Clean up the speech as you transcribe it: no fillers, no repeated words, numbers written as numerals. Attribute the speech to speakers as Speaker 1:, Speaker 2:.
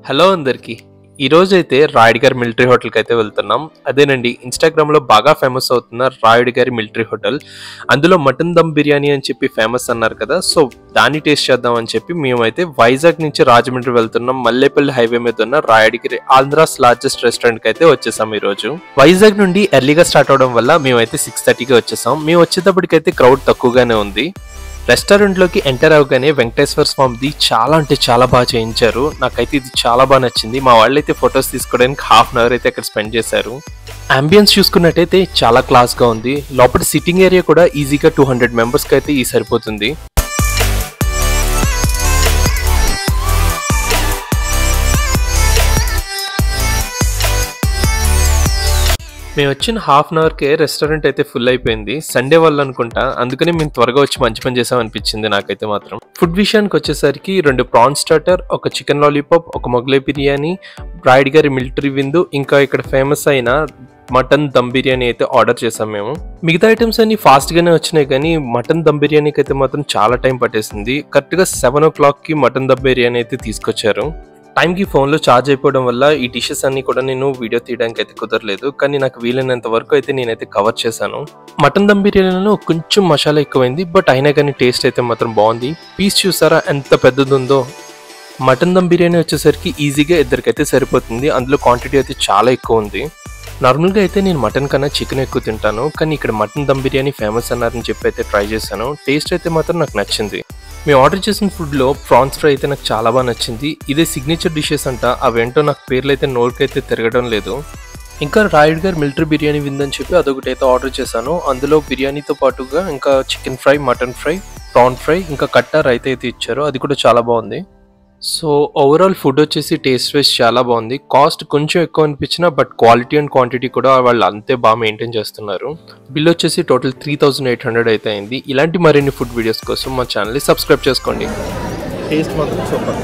Speaker 1: Hello అందరికి ఈ రోజు అయితే రాయుడు గారి మిలిటరీ హోటల్కి అయితే వెళ్తున్నాం. అదేనండి, ఇన్స్టాగ్రామ్లో బాగా ఫేమస్ అవుతున్న రాయుడు గారి మిలిటరీ హోటల్. అందులో మటన్ దమ్ బిర్యానీ అని చెప్పి ఫేమస్ అన్నారు కదా, సో దాన్ని టేస్ట్ చేద్దాం అని చెప్పి మేమైతే వైజాగ్ నుంచి రాజమండ్రి వెళ్తున్నాం. మల్లేపల్లి హైవే మీద ఉన్న రాయుడిగిరి ఆంధ్రాస్ లార్జెస్ట్ రెస్టారెంట్కి అయితే వచ్చేసాం. ఈ రోజు వైజాగ్ నుండి ఎర్లీగా స్టార్ట్ అవడం వల్ల మేమైతే 6:30కి వచ్చేసాం. మేము వచ్చేటప్పటికైతే క్రౌడ్ తక్కువగానే ఉంది. రెస్టారెంట్లోకి ఎంటర్ అవగానే వెంకటేశ్వర స్వామిది చాలా అంటే చాలా బాగా చేయించారు. నాకైతే ఇది చాలా బాగా నచ్చింది. మా వాళ్ళైతే ఫొటోస్ తీసుకోవడానికి ½ అవర్ అయితే అక్కడ స్పెండ్ చేశారు. అంబియన్స్ చూసుకున్నట్టయితే చాలా క్లాస్గా ఉంది. లోపల సిట్టింగ్ ఏరియా కూడా ఈజీగా 200 మెంబర్స్కి అయితే సరిపోతుంది. మేము వచ్చిన ½ అవర్కే రెస్టారెంట్ అయితే ఫుల్ అయిపోయింది. సండే వల్ల అనుకుంటా, అందుకని మేము త్వరగా వచ్చి మంచి పని చేసాం అనిపించింది నాకైతే మాత్రం. ఫుడ్ విషయానికి వచ్చేసరికి 2 ప్రాన్ స్టార్టర్, ఒక చికెన్ లాలీపాప్, ఒక మొగలై బిర్యానీ, రాయుడు గారి మిలిటరీ విందు, ఇంకా ఇక్కడ ఫేమస్ అయిన మటన్ దమ్ బిర్యానీ అయితే ఆర్డర్ చేసాం మేము. మిగతా ఐటమ్స్ అన్ని ఫాస్ట్గానే వచ్చినాయి, కానీ మటన్ దమ్ బిర్యానీకి అయితే మాత్రం చాలా టైం పట్టేసింది. కరెక్ట్గా 7 o'clockకి మటన్ దమ్ బిర్యానీ అయితే తీసుకొచ్చారు. టైంకి ఫోన్లో ఛార్జ్ అయిపోవడం వల్ల ఈ డిషెస్ అన్ని కూడా నేను వీడియో తీయడానికి అయితే కుదరలేదు, కానీ నాకు వీలైనంత వరకు అయితే నేనైతే కవర్ చేశాను. మటన్ దమ్ బిర్యానీలో కొంచెం మసాలా ఎక్కువైంది, బట్ అయినా కానీ టేస్ట్ అయితే మాత్రం బాగుంది. పీస్ చూసారా ఎంత పెద్దది ఉందో. మటన్ దమ్ బిర్యానీ వచ్చేసరికి ఈజీగా ఇద్దరికైతే సరిపోతుంది. అందులో క్వాంటిటీ అయితే చాలా ఎక్కువ ఉంది. నార్మల్గా అయితే నేను మటన్ కన్నా చికెన్ ఎక్కువ తింటాను, కానీ ఇక్కడ మటన్ దమ్ బిర్యానీ ఫేమస్ అన్నారని చెప్పి అయితే ట్రై చేశాను. టేస్ట్ అయితే మాత్రం నాకు నచ్చింది. మేము ఆర్డర్ చేసిన ఫుడ్లో ప్రాన్స్ ఫ్రై అయితే నాకు చాలా బాగా నచ్చింది. ఇదే సిగ్నేచర్ డిషెస్ అంట, అవేంటో నాకు పేర్లు అయితే నోరుకైతే తిరగడం లేదు. ఇంకా రాయుడు గారు మిలిటరీ బిర్యానీ విందని చెప్పి అదొకటి అయితే ఆర్డర్ చేశాను. అందులో బిర్యానీతో పాటుగా ఇంకా chicken fry, mutton fry, prawn fry, ఇంకా కట్టా రైతా అయితే ఇచ్చారు. అది కూడా చాలా బాగుంది. సో ఓవరాల్ ఫుడ్ వచ్చేసి టేస్ట్ వైజ్ చాలా బాగుంది. కాస్ట్ కొంచెం ఎక్కువ అనిపించిన, బట్ క్వాలిటీ అండ్ క్వాంటిటీ కూడా వాళ్ళు అంతే బాగా మెయింటైన్ చేస్తున్నారు. బిల్ వచ్చేసి టోటల్ 3800 అయితే అయింది. ఇలాంటి మరిన్ని ఫుడ్ వీడియోస్ కోసం మా ఛానల్ని సబ్స్క్రైబ్ చేసుకోండి. టేస్ట్ మాత్రం సూపర్.